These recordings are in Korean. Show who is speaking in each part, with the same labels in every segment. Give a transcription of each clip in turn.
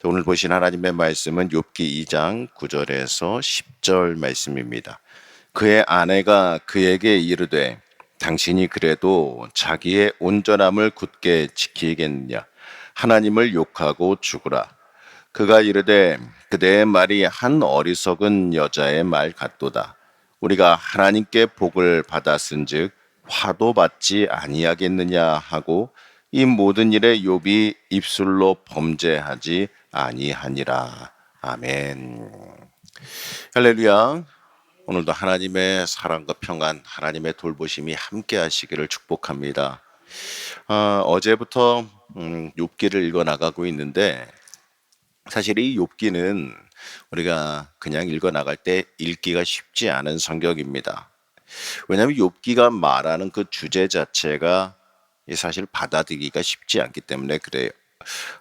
Speaker 1: 오늘 보신 하나님의 말씀은 욥기 2장 9절에서 10절 말씀입니다. 그의 아내가 그에게 이르되 당신이 그래도 자기의 온전함을 굳게 지키겠느냐? 하나님을 욕하고 죽으라. 그가 이르되 그대의 말이 한 어리석은 여자의 말 같도다. 우리가 하나님께 복을 받았은즉 화도 받지 아니하겠느냐 하고 이 모든 일에 욥이 입술로 범죄하지 아니하니라. 아멘. 할렐루야. 오늘도 하나님의 사랑과 평안, 하나님의 돌보심이 함께 하시기를 축복합니다. 어제부터 욥기를 읽어 나가고 있는데 사실 이 욥기는 우리가 그냥 읽어 나갈 때 읽기가 쉽지 않은 성경입니다. 왜냐하면 욥기가 말하는 그 주제 자체가 사실 받아들이기가 쉽지 않기 때문에 그래요.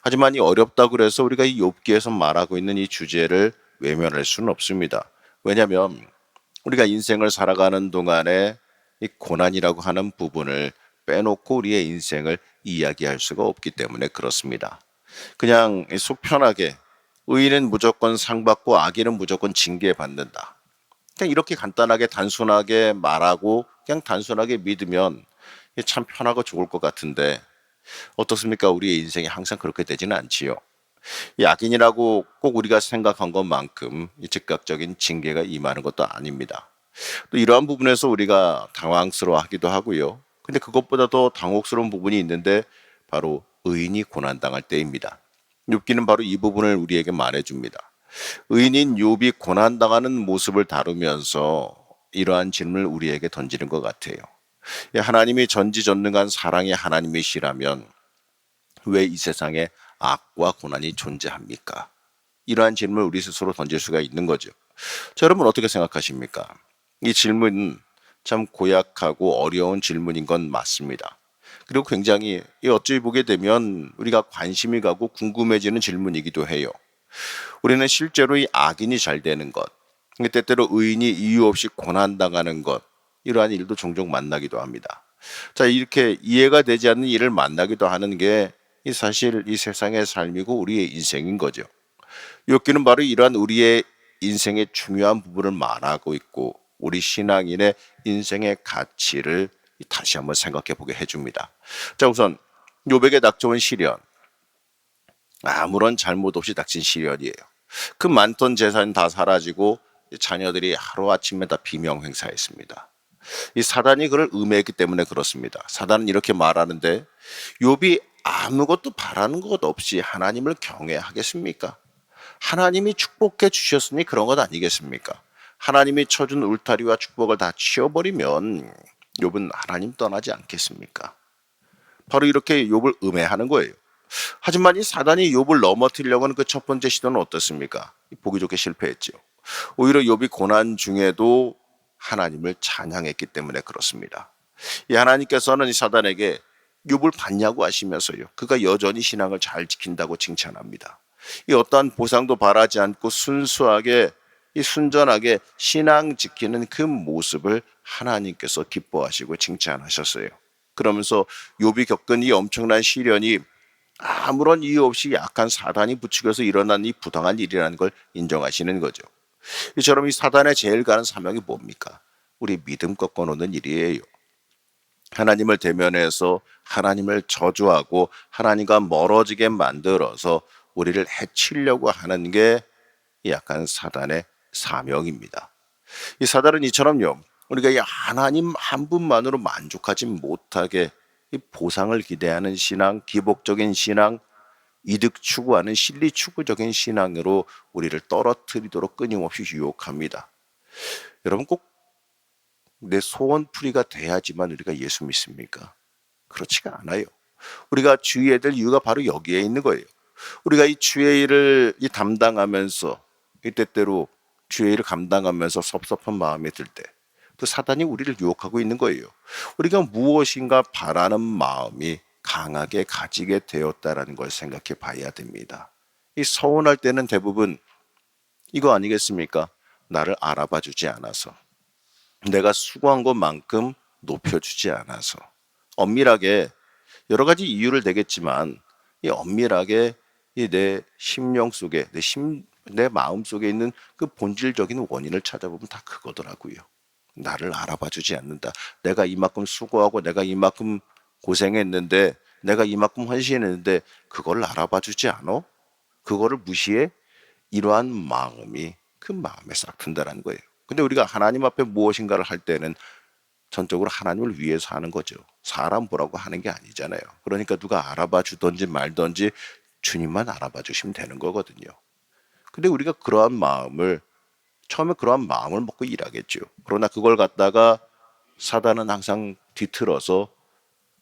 Speaker 1: 하지만 이 어렵다고 그래서 우리가 이 욥기에서 말하고 있는 이 주제를 외면할 수는 없습니다. 왜냐하면 우리가 인생을 살아가는 동안에 이 고난이라고 하는 부분을 빼놓고 우리의 인생을 이야기할 수가 없기 때문에 그렇습니다. 그냥 속 편하게 의인은 무조건 상 받고 악인은 무조건 징계받는다. 그냥 이렇게 간단하게 단순하게 말하고 그냥 단순하게 믿으면 참 편하고 좋을 것 같은데 어떻습니까? 우리의 인생이 항상 그렇게 되지는 않지요. 이 악인이라고 꼭 우리가 생각한 것만큼 이 즉각적인 징계가 임하는 것도 아닙니다. 또 이러한 부분에서 우리가 당황스러워하기도 하고요. 근데 그것보다 더 당혹스러운 부분이 있는데 바로 의인이 고난당할 때입니다. 욥기는 바로 이 부분을 우리에게 말해줍니다. 의인인 욥이 고난당하는 모습을 다루면서 이러한 질문을 우리에게 던지는 것 같아요. 하나님이 전지전능한 사랑의 하나님이시라면 왜 이 세상에 악과 고난이 존재합니까? 이러한 질문을 우리 스스로 던질 수가 있는 거죠. 자, 여러분 어떻게 생각하십니까? 이 질문은 참 고약하고 어려운 질문인 건 맞습니다. 그리고 굉장히 어찌 보게 되면 우리가 관심이 가고 궁금해지는 질문이기도 해요. 우리는 실제로 이 악인이 잘 되는 것, 때때로 의인이 이유 없이 고난당하는 것, 이러한 일도 종종 만나기도 합니다. 자, 이렇게 이해가 되지 않는 일을 만나기도 하는 게 사실 이 세상의 삶이고 우리의 인생인 거죠. 욥기는 바로 이러한 우리의 인생의 중요한 부분을 말하고 있고 우리 신앙인의 인생의 가치를 다시 한번 생각해 보게 해줍니다. 자, 우선 욥에게 닥쳐온 시련, 아무런 잘못 없이 닥친 시련이에요. 그 많던 재산 다 사라지고 자녀들이 하루아침에 다 비명행사했습니다. 이 사단이 그를 음해했기 때문에 그렇습니다. 사단은 이렇게 말하는데 욥이 아무것도 바라는 것 없이 하나님을 경외하겠습니까? 하나님이 축복해 주셨으니 그런 것 아니겠습니까? 하나님이 쳐준 울타리와 축복을 다 치워버리면 욥은 하나님 떠나지 않겠습니까? 바로 이렇게 욥을 음해하는 거예요. 하지만 이 사단이 욥을 넘어뜨리려고 하는 그 첫 번째 시도는 어떻습니까? 보기 좋게 실패했죠. 오히려 욥이 고난 중에도 하나님을 찬양했기 때문에 그렇습니다. 이 하나님께서는 이 사단에게 욥을 봤냐고 하시면서요, 그가 여전히 신앙을 잘 지킨다고 칭찬합니다. 이 어떠한 보상도 바라지 않고 순수하게 이 순전하게 신앙 지키는 그 모습을 하나님께서 기뻐하시고 칭찬하셨어요. 그러면서 욥이 겪은 이 엄청난 시련이 아무런 이유 없이 약한 사단이 부추겨서 일어난 이 부당한 일이라는 걸 인정하시는 거죠. 이처럼 이 사단의 제일 가는 사명이 뭡니까? 우리 믿음 꺾어놓는 일이에요. 하나님을 대면해서 하나님을 저주하고 하나님과 멀어지게 만들어서 우리를 해치려고 하는 게 약간 사단의 사명입니다. 이 사단은 이처럼요, 우리가 이 하나님 한 분만으로 만족하지 못하게 이 보상을 기대하는 신앙, 기복적인 신앙, 이득 추구하는 실리 추구적인 신앙으로 우리를 떨어뜨리도록 끊임없이 유혹합니다. 여러분 꼭 내 소원풀이가 돼야지만 우리가 예수 믿습니까? 그렇지가 않아요. 우리가 주의해야 될 이유가 바로 여기에 있는 거예요. 우리가 이 주의 일을 담당하면서 이 때때로 주의 일을 감당하면서 섭섭한 마음이 들 때 그 사단이 우리를 유혹하고 있는 거예요. 우리가 무엇인가 바라는 마음이 강하게 가지게 되었다라는 걸 생각해 봐야 됩니다. 이 서운할 때는 대부분 이거 아니겠습니까? 나를 알아봐 주지 않아서, 내가 수고한 것만큼 높여주지 않아서, 엄밀하게 여러 가지 이유를 대겠지만 이 엄밀하게 이 내 심령 속에 내 마음 속에 있는 그 본질적인 원인을 찾아보면 다 그거더라고요. 나를 알아봐 주지 않는다. 내가 이만큼 수고하고 내가 이만큼 고생했는데 내가 이만큼 헌신했는데 그걸 알아봐 주지 않아? 그거를 무시해? 이러한 마음이 그 마음에 싹 든다는 거예요. 근데 우리가 하나님 앞에 무엇인가를 할 때는 전적으로 하나님을 위해서 하는 거죠. 사람 보라고 하는 게 아니잖아요. 그러니까 누가 알아봐 주든지 말든지 주님만 알아봐 주시면 되는 거거든요. 근데 우리가 처음에 그러한 마음을 먹고 일하겠죠. 그러나 그걸 갖다가 사단은 항상 뒤틀어서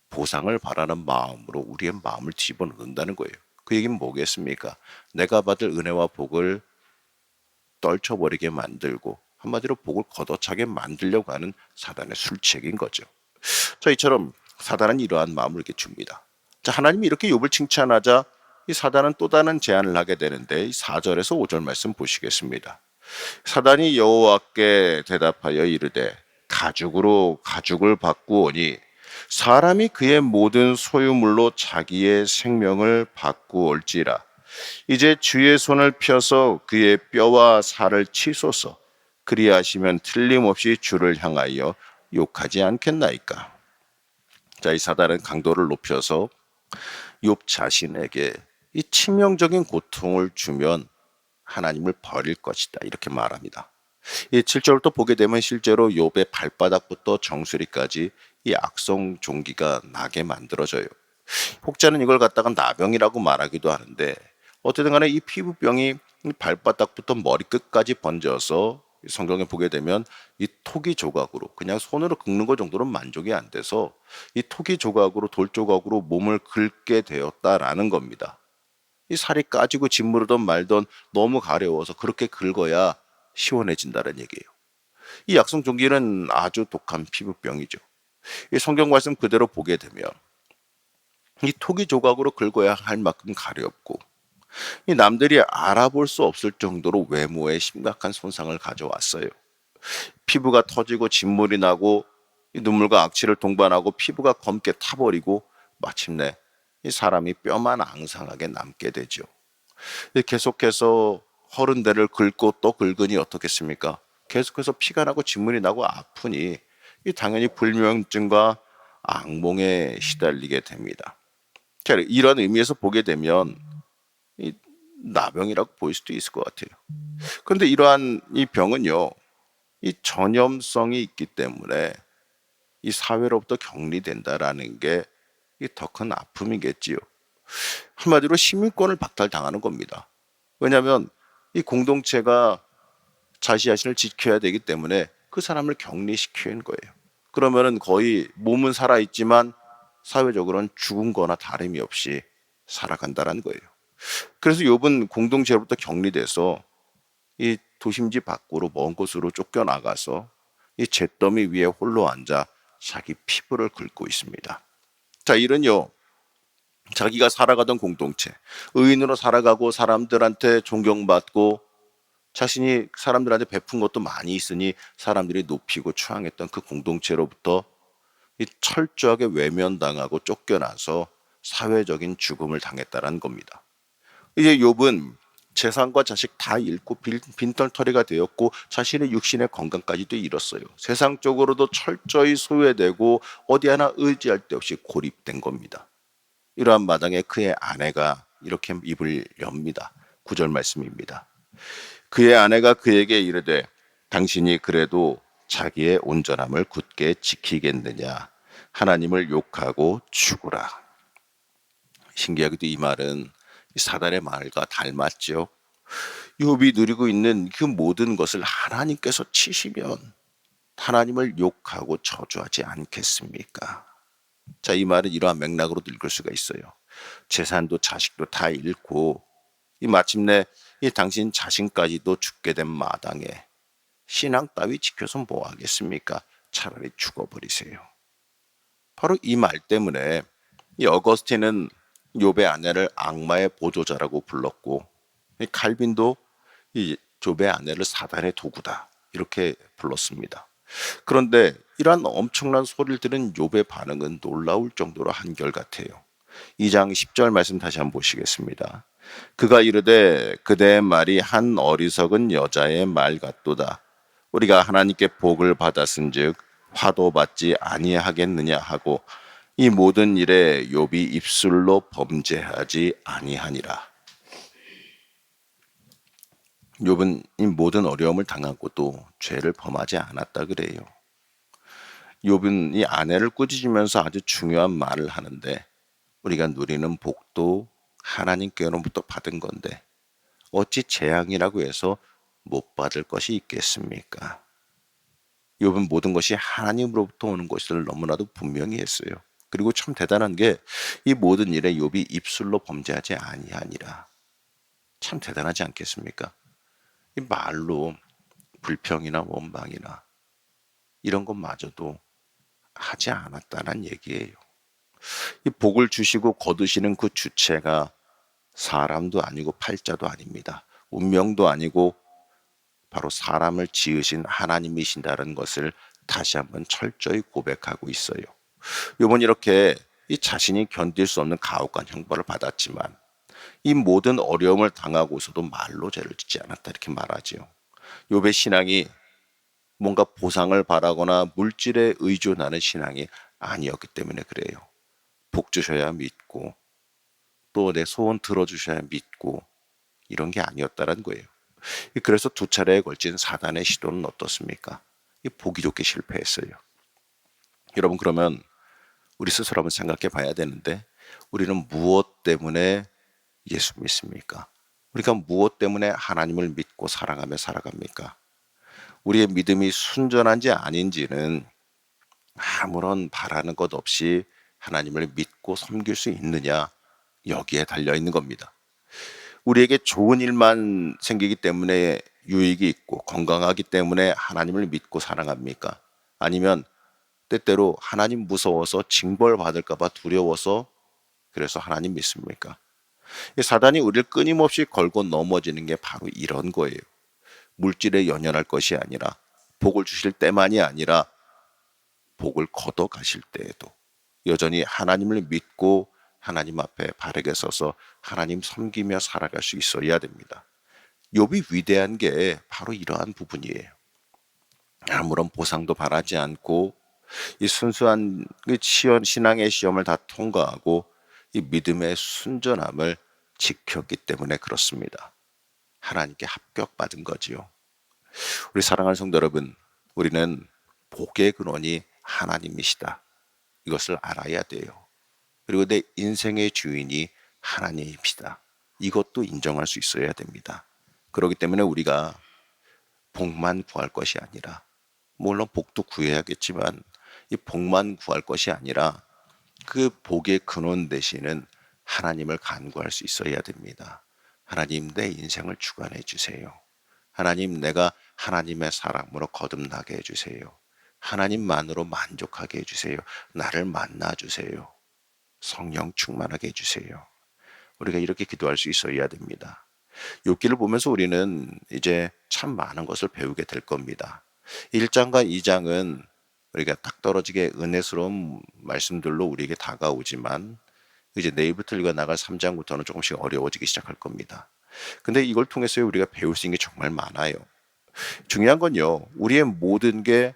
Speaker 1: 보상을 바라는 마음으로 우리의 마음을 집어넣는다는 거예요. 그 얘기는 뭐겠습니까? 내가 받을 은혜와 복을 떨쳐버리게 만들고 한마디로 복을 걷어차게 만들려고 하는 사단의 술책인 거죠. 자, 이처럼 사단은 이러한 마음을 이렇게 줍니다. 자, 하나님이 이렇게 욥을 칭찬하자 이 사단은 또 다른 제안을 하게 되는데 4절에서 5절 말씀 보시겠습니다. 사단이 여호와께 대답하여 이르되 가죽으로 가죽을 바꾸오니 사람이 그의 모든 소유물로 자기의 생명을 바꾸올지라. 이제 주의 손을 펴서 그의 뼈와 살을 치소서. 그리하시면 틀림없이 주를 향하여 욕하지 않겠나이까. 자, 이 사단은 강도를 높여서 욥 자신에게 이 치명적인 고통을 주면 하나님을 버릴 것이다 이렇게 말합니다. 이 7절부터 보게 되면 실제로 욥의 발바닥부터 정수리까지 이 악성 종기가 나게 만들어져요. 혹자는 이걸 갖다가 나병이라고 말하기도 하는데 어쨌든 간에 이 피부병이 발바닥부터 머리끝까지 번져서 성경에 보게 되면 이 토기 조각으로 그냥 손으로 긁는 것 정도는 만족이 안 돼서 이 토기 조각으로 돌 조각으로 몸을 긁게 되었다라는 겁니다. 이 살이 까지고 짓무르던 말던 너무 가려워서 그렇게 긁어야 시원해진다는 얘기예요. 이 약성종기는 아주 독한 피부병이죠. 이 성경 말씀 그대로 보게 되면 이 토기 조각으로 긁어야 할 만큼 가렵고 이 남들이 알아볼 수 없을 정도로 외모에 심각한 손상을 가져왔어요. 피부가 터지고 진물이 나고 이 눈물과 악취를 동반하고 피부가 검게 타버리고 마침내 이 사람이 뼈만 앙상하게 남게 되죠. 계속해서 허른 데를 긁고 또 긁으니 어떻겠습니까? 계속해서 피가 나고 진물이 나고 아프니 이 당연히 불면증과 악몽에 시달리게 됩니다. 자, 이런 의미에서 보게 되면 이 나병이라고 보일 수도 있을 것 같아요. 그런데 이러한 이 병은요, 이 전염성이 있기 때문에 이 사회로부터 격리된다라는 게 더 큰 아픔이겠지요. 한마디로 시민권을 박탈당하는 겁니다. 왜냐하면 이 공동체가 자신 자신을 지켜야 되기 때문에 그 사람을 격리시키는 거예요. 그러면은 거의 몸은 살아있지만 사회적으로는 죽은 거나 다름이 없이 살아간다는 거예요. 그래서 욥은 공동체로부터 격리돼서 이 도심지 밖으로 먼 곳으로 쫓겨나가서 이 잿더미 위에 홀로 앉아 자기 피부를 긁고 있습니다. 자, 이는요, 자기가 살아가던 공동체, 의인으로 살아가고 사람들한테 존경받고 자신이 사람들한테 베푼 것도 많이 있으니 사람들이 높이고 추앙했던 그 공동체로부터 이 철저하게 외면당하고 쫓겨나서 사회적인 죽음을 당했다는 겁니다. 이제 욥은 재산과 자식 다 잃고 빈털터리가 되었고 자신의 육신의 건강까지도 잃었어요. 세상적으로도 철저히 소외되고 어디 하나 의지할 데 없이 고립된 겁니다. 이러한 마당에 그의 아내가 이렇게 입을 엽니다. 9절 말씀입니다. 그의 아내가 그에게 이르되 당신이 그래도 자기의 온전함을 굳게 지키겠느냐. 하나님을 욕하고 죽으라. 신기하게도 이 말은 사단의 말과 닮았죠. 욥이 누리고 있는 그 모든 것을 하나님께서 치시면 하나님을 욕하고 저주하지 않겠습니까? 자, 이 말은 이러한 맥락으로 읽을 수가 있어요. 재산도 자식도 다 잃고 이 마침내 이 당신 자신까지도 죽게 된 마당에 신앙 따위 지켜서 뭐 하겠습니까? 차라리 죽어버리세요. 바로 이 말 때문에 이 어거스틴은 욥의 아내를 악마의 보조자라고 불렀고 이 칼빈도 이 욥의 아내를 사단의 도구다 이렇게 불렀습니다. 그런데 이러한 엄청난 소리를 들은 욥의 반응은 놀라울 정도로 한결같아요. 2장 10절 말씀 다시 한번 보시겠습니다. 그가 이르되 그대의 말이 한 어리석은 여자의 말 같도다. 우리가 하나님께 복을 받았은즉 화도 받지 아니하겠느냐 하고 이 모든 일에 욥이 입술로 범죄하지 아니하니라. 욥은 이 모든 어려움을 당하고도 죄를 범하지 않았다 그래요. 욥은 이 아내를 꾸짖으면서 아주 중요한 말을 하는데 우리가 누리는 복도 하나님께로부터 받은 건데 어찌 재앙이라고 해서 못 받을 것이 있겠습니까? 욥은 모든 것이 하나님으로부터 오는 것을 너무나도 분명히 했어요. 그리고 참 대단한 게 이 모든 일에 욥이 입술로 범죄하지 아니하니라. 참 대단하지 않겠습니까? 이 말로 불평이나 원망이나 이런 것마저도 하지 않았다는 얘기예요. 이 복을 주시고 거두시는 그 주체가 사람도 아니고 팔자도 아닙니다. 운명도 아니고 바로 사람을 지으신 하나님이신다는 것을 다시 한번 철저히 고백하고 있어요. 요번 이렇게 이 자신이 견딜 수 없는 가혹한 형벌을 받았지만 이 모든 어려움을 당하고서도 말로 죄를 짓지 않았다 이렇게 말하지요. 욥의 신앙이 뭔가 보상을 바라거나 물질에 의존하는 신앙이 아니었기 때문에 그래요. 복 주셔야 믿고 또 내 소원 들어주셔야 믿고 이런 게 아니었다는 거예요. 그래서 두 차례에 걸친 사단의 시도는 어떻습니까? 보기 좋게 실패했어요. 여러분 그러면 우리 스스로 한번 생각해 봐야 되는데 우리는 무엇 때문에 예수 믿습니까? 우리가 무엇 때문에 하나님을 믿고 사랑하며 살아갑니까? 우리의 믿음이 순전한지 아닌지는 아무런 바라는 것 없이 하나님을 믿고 섬길 수 있느냐 여기에 달려 있는 겁니다. 우리에게 좋은 일만 생기기 때문에 유익이 있고 건강하기 때문에 하나님을 믿고 사랑합니까? 아니면 때때로 하나님 무서워서 징벌 받을까 봐 두려워서 그래서 하나님 믿습니까? 사단이 우리를 끊임없이 걸고 넘어지는 게 바로 이런 거예요. 물질에 연연할 것이 아니라 복을 주실 때만이 아니라 복을 걷어 가실 때에도 여전히 하나님을 믿고 하나님 앞에 바르게 서서 하나님 섬기며 살아갈 수 있어야 됩니다. 욥이 위대한 게 바로 이러한 부분이에요. 아무런 보상도 바라지 않고 이 순수한 신앙의 시험을 다 통과하고 이 믿음의 순전함을 지켰기 때문에 그렇습니다. 하나님께 합격받은 거지요. 우리 사랑하는 성도 여러분, 우리는 복의 근원이 하나님이시다. 이것을 알아야 돼요. 그리고 내 인생의 주인이 하나님이시다. 이것도 인정할 수 있어야 됩니다. 그렇기 때문에 우리가 복만 구할 것이 아니라 물론 복도 구해야겠지만 이 복만 구할 것이 아니라 그 복의 근원 되시는 하나님을 간구할 수 있어야 됩니다. 하나님 내 인생을 주관해 주세요. 하나님 내가 하나님의 사랑으로 거듭나게 해주세요. 하나님만으로 만족하게 해주세요. 나를 만나 주세요. 성령 충만하게 해주세요. 우리가 이렇게 기도할 수 있어야 됩니다. 욥기를 보면서 우리는 이제 참 많은 것을 배우게 될 겁니다. 1장과 2장은 우리가 딱 떨어지게 은혜스러운 말씀들로 우리에게 다가오지만 이제 내일부터 읽어나갈 3장부터는 조금씩 어려워지기 시작할 겁니다. 근데 이걸 통해서 우리가 배울 수 있는 게 정말 많아요. 중요한 건요, 우리의 모든 게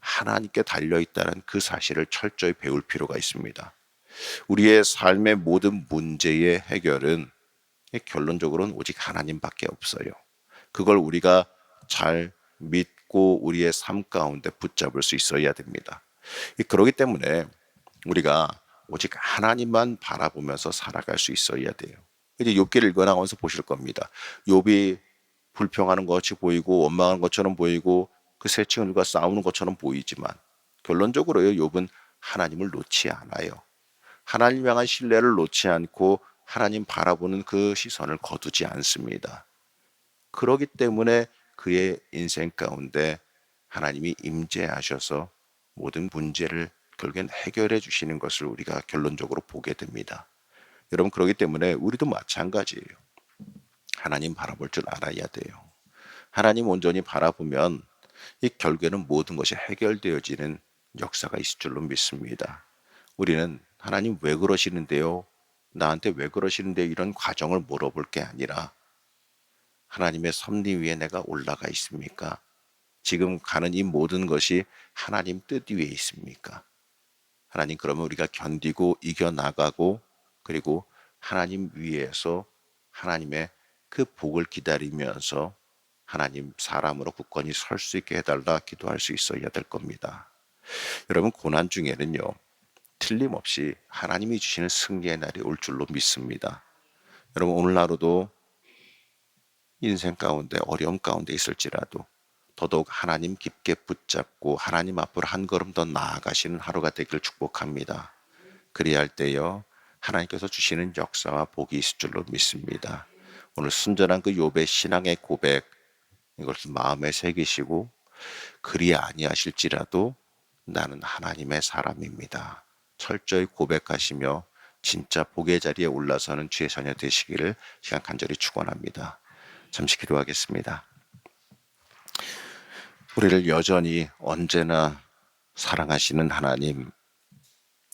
Speaker 1: 하나님께 달려있다는 그 사실을 철저히 배울 필요가 있습니다. 우리의 삶의 모든 문제의 해결은 결론적으로는 오직 하나님밖에 없어요. 그걸 우리가 잘 믿고 우리의 삶 가운데 붙잡을 수 있어야 됩니다. 그렇기 때문에 우리가 오직 하나님만 바라보면서 살아갈 수 있어야 돼요. 이제 욥기를 읽어나가면서 보실 겁니다. 욥이 불평하는 것이 보이고 원망하는 것처럼 보이고 그 세 친구들과 싸우는 것처럼 보이지만 결론적으로요, 욥은 하나님을 놓지 않아요. 하나님 향한 신뢰를 놓지 않고 하나님 바라보는 그 시선을 거두지 않습니다. 그러기 때문에 그의 인생 가운데 하나님이 임재하셔서 모든 문제를 결국엔 해결해 주시는 것을 우리가 결론적으로 보게 됩니다. 여러분 그러기 때문에 우리도 마찬가지예요. 하나님 바라볼 줄 알아야 돼요. 하나님 온전히 바라보면 이 결국에는 모든 것이 해결되어지는 역사가 있을 줄로 믿습니다. 우리는 하나님 왜 그러시는데요? 나한테 왜 그러시는데 이런 과정을 물어볼 게 아니라 하나님의 섭리 위에 내가 올라가 있습니까? 지금 가는 이 모든 것이 하나님 뜻 위에 있습니까? 하나님, 그러면 우리가 견디고 이겨나가고 그리고 하나님 위에서 하나님의 그 복을 기다리면서 하나님 사람으로 굳건히 설 수 있게 해달라 기도할 수 있어야 될 겁니다. 여러분, 고난 중에는요, 틀림없이 하나님이 주시는 승리의 날이 올 줄로 믿습니다. 여러분, 오늘 하루도 인생 가운데 어려움 가운데 있을지라도 더더욱 하나님 깊게 붙잡고 하나님 앞으로 한 걸음 더 나아가시는 하루가 되기를 축복합니다. 그리할 때요, 하나님께서 주시는 역사와 복이 있을 줄로 믿습니다. 오늘 순전한 그 욥의 신앙의 고백, 이것을 마음에 새기시고 그리 아니하실지라도 나는 하나님의 사람입니다, 철저히 고백하시며 진짜 복의 자리에 올라서는 주의 자녀 되시기를 시간 간절히 축원합니다. 잠시 기도하겠습니다. 우리를 여전히 언제나 사랑하시는 하나님,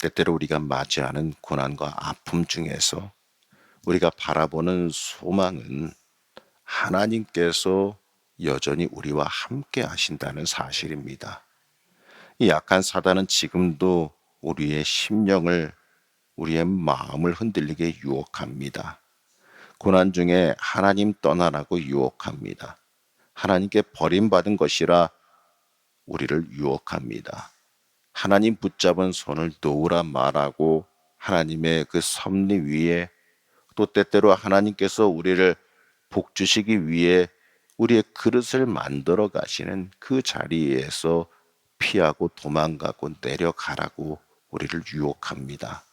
Speaker 1: 때때로 우리가 맞이하는 고난과 아픔 중에서 우리가 바라보는 소망은 하나님께서 여전히 우리와 함께 하신다는 사실입니다. 이 약한 사단은 지금도 우리의 심령을, 우리의 마음을 흔들리게 유혹합니다. 고난 중에 하나님 떠나라고 유혹합니다. 하나님께 버림받은 것이라 우리를 유혹합니다. 하나님 붙잡은 손을 놓으라 말하고 하나님의 그 섭리 위에, 또 때때로 하나님께서 우리를 복 주시기 위해 우리의 그릇을 만들어 가시는 그 자리에서 피하고 도망가고 내려가라고 우리를 유혹합니다.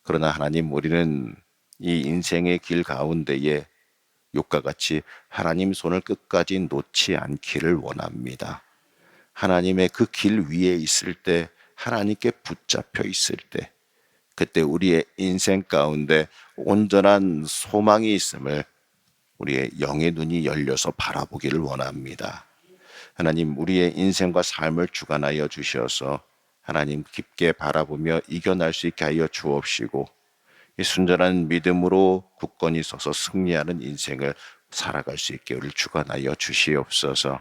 Speaker 1: 그러나 하나님, 우리는 이 인생의 길 가운데에 욥과 같이 하나님 손을 끝까지 놓지 않기를 원합니다. 하나님의 그 길 위에 있을 때, 하나님께 붙잡혀 있을 때, 그때 우리의 인생 가운데 온전한 소망이 있음을 우리의 영의 눈이 열려서 바라보기를 원합니다. 하나님, 우리의 인생과 삶을 주관하여 주셔서 하나님 깊게 바라보며 이겨날 수 있게 하여 주옵시고, 이 순전한 믿음으로 굳건히 서서 승리하는 인생을 살아갈 수 있게 우리를 주관하여 주시옵소서.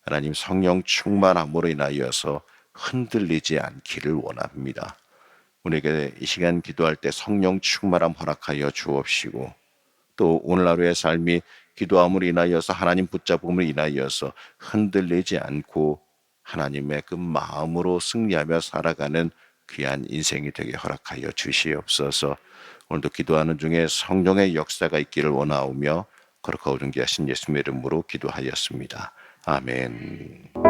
Speaker 1: 하나님, 성령 충만함으로 인하여서 흔들리지 않기를 원합니다. 우리에게 이 시간 기도할 때 성령 충만함 허락하여 주옵시고, 또 오늘 하루의 삶이 기도함으로 인하여서 하나님 붙잡음으로 인하여서 흔들리지 않고 하나님의 그 마음으로 승리하며 살아가는 귀한 인생이 되게 허락하여 주시옵소서. 오늘도 기도하는 중에 성령의 역사가 있기를 원하오며 거룩하고 존귀하신 예수님의 이름으로 기도하였습니다. 아멘.